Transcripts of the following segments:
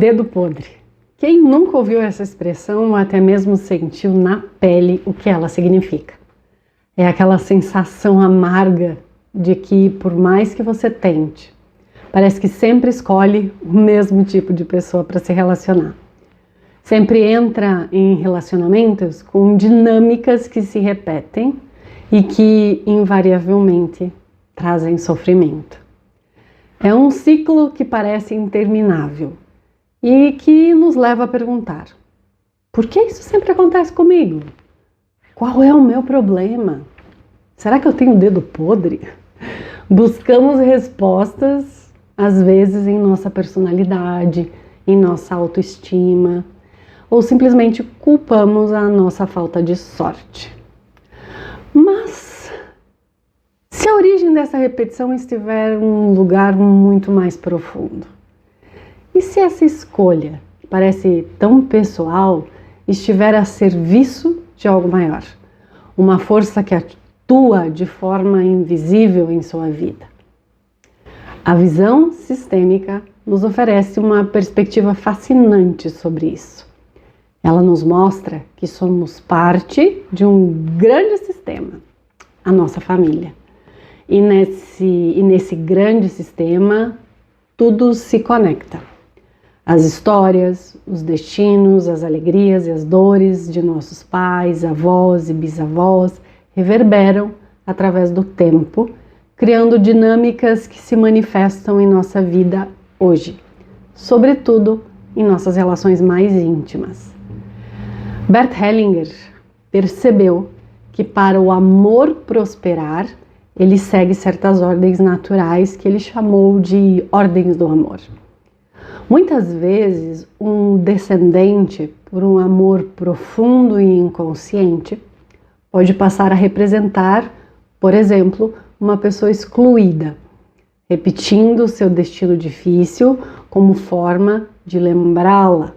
Dedo podre. Quem nunca ouviu essa expressão ou até mesmo sentiu na pele o que ela significa? É aquela sensação amarga de que, por mais que você tente, parece que sempre escolhe o mesmo tipo de pessoa para se relacionar. Sempre entra em relacionamentos com dinâmicas que se repetem e que invariavelmente trazem sofrimento. É um ciclo que parece interminável e que nos leva a perguntar: por que isso sempre acontece comigo? Qual é o meu problema? Será que eu tenho dedo podre? Buscamos respostas, às vezes, em nossa personalidade, em nossa autoestima, ou simplesmente culpamos a nossa falta de sorte. Mas, se a origem dessa repetição estiver em um lugar muito mais profundo? E se essa escolha, que parece tão pessoal, estiver a serviço de algo maior? Uma força que atua de forma invisível em sua vida. A visão sistêmica nos oferece uma perspectiva fascinante sobre isso. Ela nos mostra que somos parte de um grande sistema, a nossa família. E nesse grande sistema, tudo se conecta. As histórias, os destinos, as alegrias e as dores de nossos pais, avós e bisavós reverberam através do tempo, criando dinâmicas que se manifestam em nossa vida hoje, sobretudo em nossas relações mais íntimas. Bert Hellinger percebeu que para o amor prosperar, ele segue certas ordens naturais que ele chamou de ordens do amor. Muitas vezes, um descendente, por um amor profundo e inconsciente, pode passar a representar, por exemplo, uma pessoa excluída, repetindo seu destino difícil como forma de lembrá-la,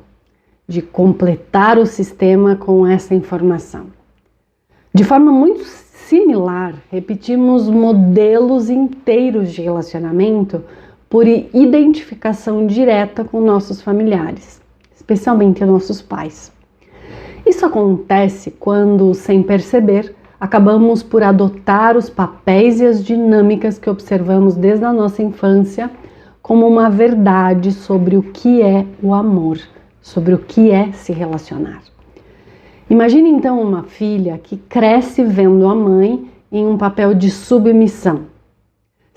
de completar o sistema com essa informação. De forma muito similar, repetimos modelos inteiros de relacionamento por identificação direta com nossos familiares, especialmente nossos pais. Isso acontece quando, sem perceber, acabamos por adotar os papéis e as dinâmicas que observamos desde a nossa infância como uma verdade sobre o que é o amor, sobre o que é se relacionar. Imagine então uma filha que cresce vendo a mãe em um papel de submissão,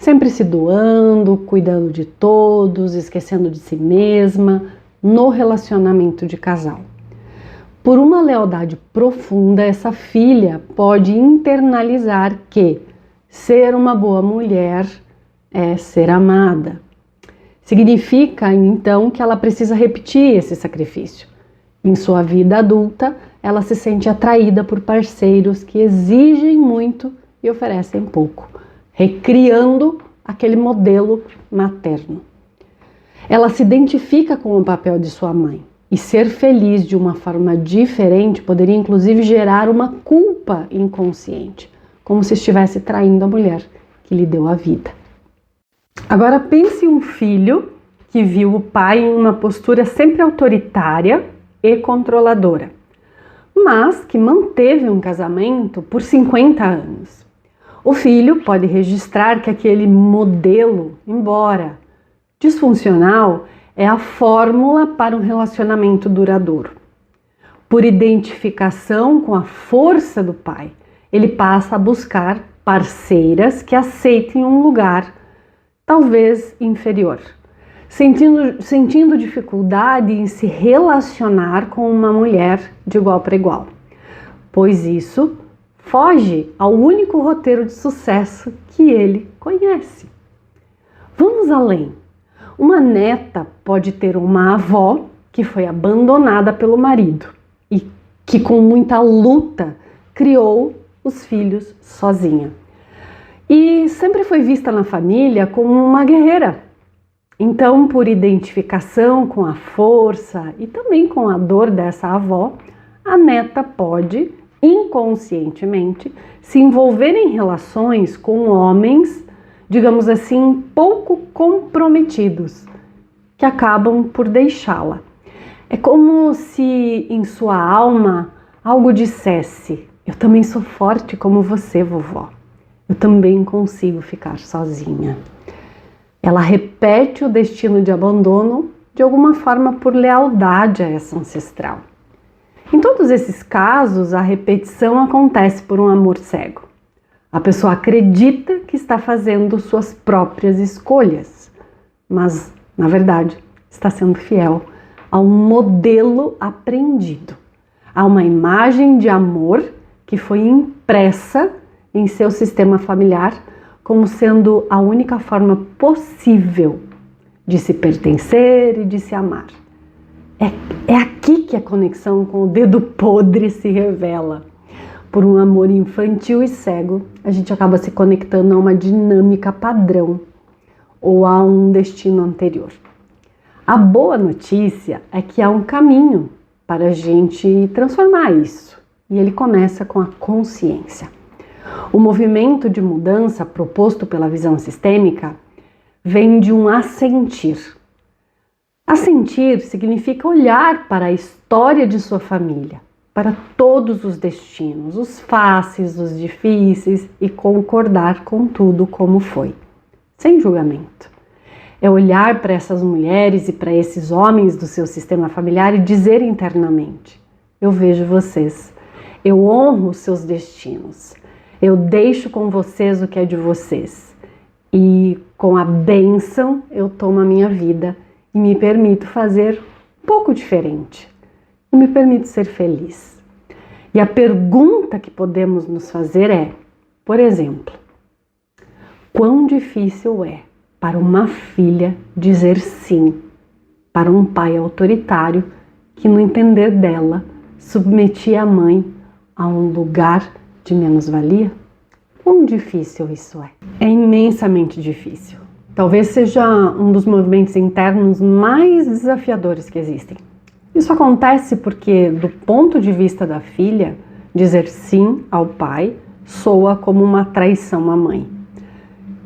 sempre se doando, cuidando de todos, esquecendo de si mesma, no relacionamento de casal. Por uma lealdade profunda, essa filha pode internalizar que ser uma boa mulher é ser amada. Significa, então, que ela precisa repetir esse sacrifício. Em sua vida adulta, ela se sente atraída por parceiros que exigem muito e oferecem pouco, recriando aquele modelo materno. Ela se identifica com o papel de sua mãe e ser feliz de uma forma diferente poderia inclusive gerar uma culpa inconsciente, como se estivesse traindo a mulher que lhe deu a vida. Agora pense um filho que viu o pai em uma postura sempre autoritária e controladora, mas que manteve um casamento por 50 anos. O filho pode registrar que aquele modelo, embora disfuncional, é a fórmula para um relacionamento duradouro. Por identificação com a força do pai, ele passa a buscar parceiras que aceitem um lugar, talvez inferior, sentindo dificuldade em se relacionar com uma mulher de igual para igual, pois isso foge ao único roteiro de sucesso que ele conhece. Vamos além. Uma neta pode ter uma avó que foi abandonada pelo marido e que com muita luta criou os filhos sozinha. E sempre foi vista na família como uma guerreira. Então, por identificação com a força e também com a dor dessa avó, a neta pode inconscientemente se envolver em relações com homens, digamos assim, pouco comprometidos, que acabam por deixá-la. É como se em sua alma algo dissesse: eu também sou forte como você, vovó. Eu também consigo ficar sozinha. Ela repete o destino de abandono de alguma forma por lealdade a essa ancestral. Em todos esses casos, a repetição acontece por um amor cego. A pessoa acredita que está fazendo suas próprias escolhas, mas, na verdade, está sendo fiel a um modelo aprendido, a uma imagem de amor que foi impressa em seu sistema familiar como sendo a única forma possível de se pertencer e de se amar. É aqui que a conexão com o dedo podre se revela. Por um amor infantil e cego, a gente acaba se conectando a uma dinâmica padrão ou a um destino anterior. A boa notícia é que há um caminho para a gente transformar isso, e ele começa com a consciência. O movimento de mudança proposto pela visão sistêmica vem de um assentir. Assentir significa olhar para a história de sua família, para todos os destinos, os fáceis, os difíceis, e concordar com tudo como foi, sem julgamento. É olhar para essas mulheres e para esses homens do seu sistema familiar e dizer internamente: eu vejo vocês, eu honro os seus destinos, eu deixo com vocês o que é de vocês e com a bênção eu tomo a minha vida e me permito fazer um pouco diferente, e me permito ser feliz. E a pergunta que podemos nos fazer é, por exemplo, quão difícil é para uma filha dizer sim para um pai autoritário que, no entender dela, submetia a mãe a um lugar de menos-valia? Quão difícil isso é? É imensamente difícil. Talvez seja um dos movimentos internos mais desafiadores que existem. Isso acontece porque, do ponto de vista da filha, dizer sim ao pai soa como uma traição à mãe.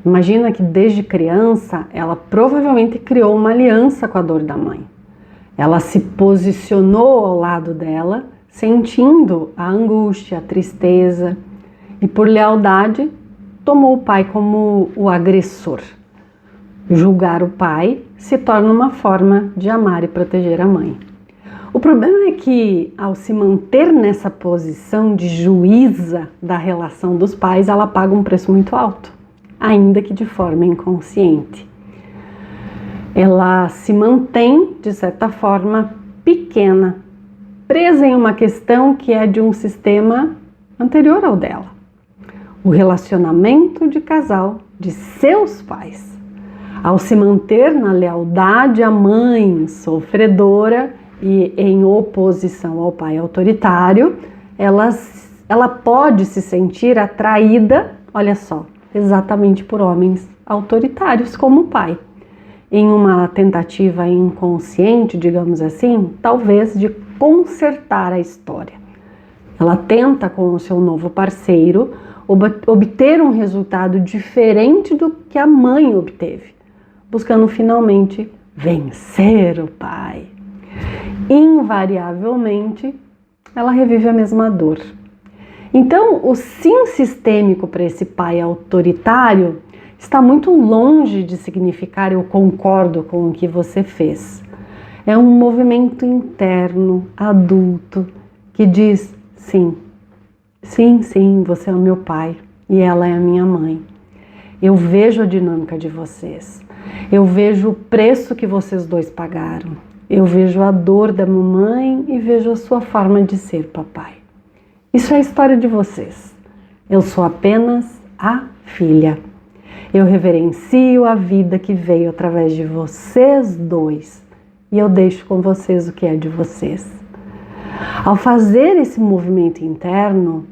Imagina que desde criança ela provavelmente criou uma aliança com a dor da mãe. Ela se posicionou ao lado dela, sentindo a angústia, a tristeza, e por lealdade tomou o pai como o agressor. Julgar o pai se torna uma forma de amar e proteger a mãe. O problema é que, ao se manter nessa posição de juíza da relação dos pais, ela paga um preço muito alto, ainda que de forma inconsciente. Ela se mantém, de certa forma, pequena, presa em uma questão que é de um sistema anterior ao dela. O relacionamento de casal de seus pais. Ao se manter na lealdade à mãe sofredora e em oposição ao pai autoritário, ela pode se sentir atraída, olha só, exatamente por homens autoritários como o pai, em uma tentativa inconsciente, digamos assim, talvez de consertar a história. Ela tenta com o seu novo parceiro obter um resultado diferente do que a mãe obteve, buscando finalmente vencer o pai. Invariavelmente, ela revive a mesma dor. Então, o sim sistêmico para esse pai autoritário está muito longe de significar eu concordo com o que você fez. É um movimento interno, adulto, que diz sim. Sim, sim, você é o meu pai e ela é a minha mãe. Eu vejo a dinâmica de vocês. Eu vejo o preço que vocês dois pagaram. Eu vejo a dor da mamãe e vejo a sua forma de ser, papai. Isso é a história de vocês. Eu sou apenas a filha. Eu reverencio a vida que veio através de vocês dois e eu deixo com vocês o que é de vocês. Ao fazer esse movimento interno,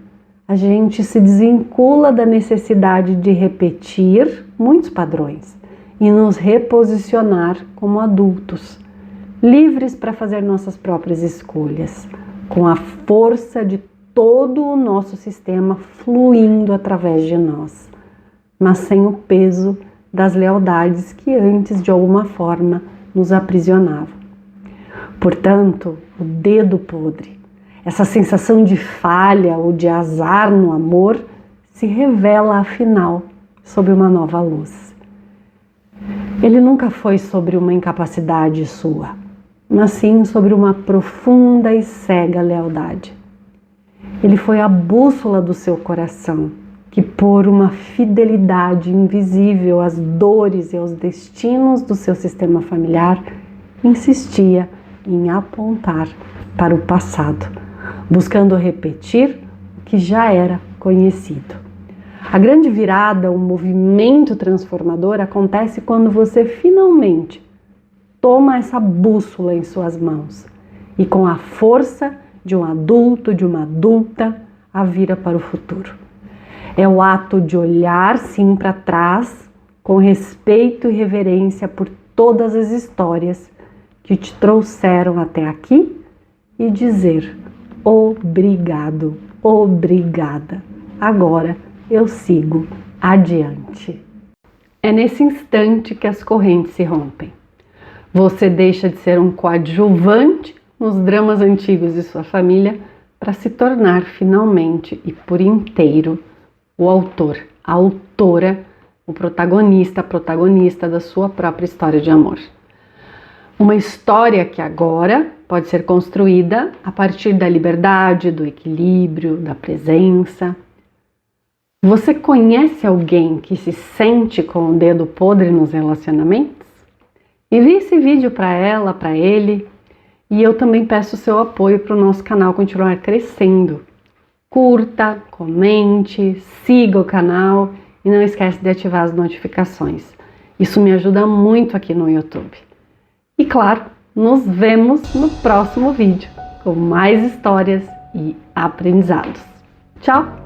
a gente se desvincula da necessidade de repetir muitos padrões e nos reposicionar como adultos, livres para fazer nossas próprias escolhas, com a força de todo o nosso sistema fluindo através de nós, mas sem o peso das lealdades que antes, de alguma forma, nos aprisionava. Portanto, o dedo podre, essa sensação de falha ou de azar no amor, se revela afinal sob uma nova luz. Ele nunca foi sobre uma incapacidade sua, mas sim sobre uma profunda e cega lealdade. Ele foi a bússola do seu coração, que por uma fidelidade invisível às dores e aos destinos do seu sistema familiar, insistia em apontar para o passado, buscando repetir o que já era conhecido. A grande virada, o movimento transformador acontece quando você finalmente toma essa bússola em suas mãos e com a força de um adulto, de uma adulta, a vira para o futuro. É o ato de olhar sim para trás com respeito e reverência por todas as histórias que te trouxeram até aqui e dizer obrigado, obrigada. Agora eu sigo adiante. É nesse instante que as correntes se rompem. Você deixa de ser um coadjuvante nos dramas antigos de sua família para se tornar finalmente e por inteiro o autor, a autora, o protagonista, a protagonista da sua própria história de amor. Uma história que agora pode ser construída a partir da liberdade, do equilíbrio, da presença. Você conhece alguém que se sente com o dedo podre nos relacionamentos? Envie esse vídeo para ela, para ele, e eu também peço o seu apoio para o nosso canal continuar crescendo. Curta, comente, siga o canal e não esquece de ativar as notificações. Isso me ajuda muito aqui no YouTube. E claro, nos vemos no próximo vídeo com mais histórias e aprendizados. Tchau!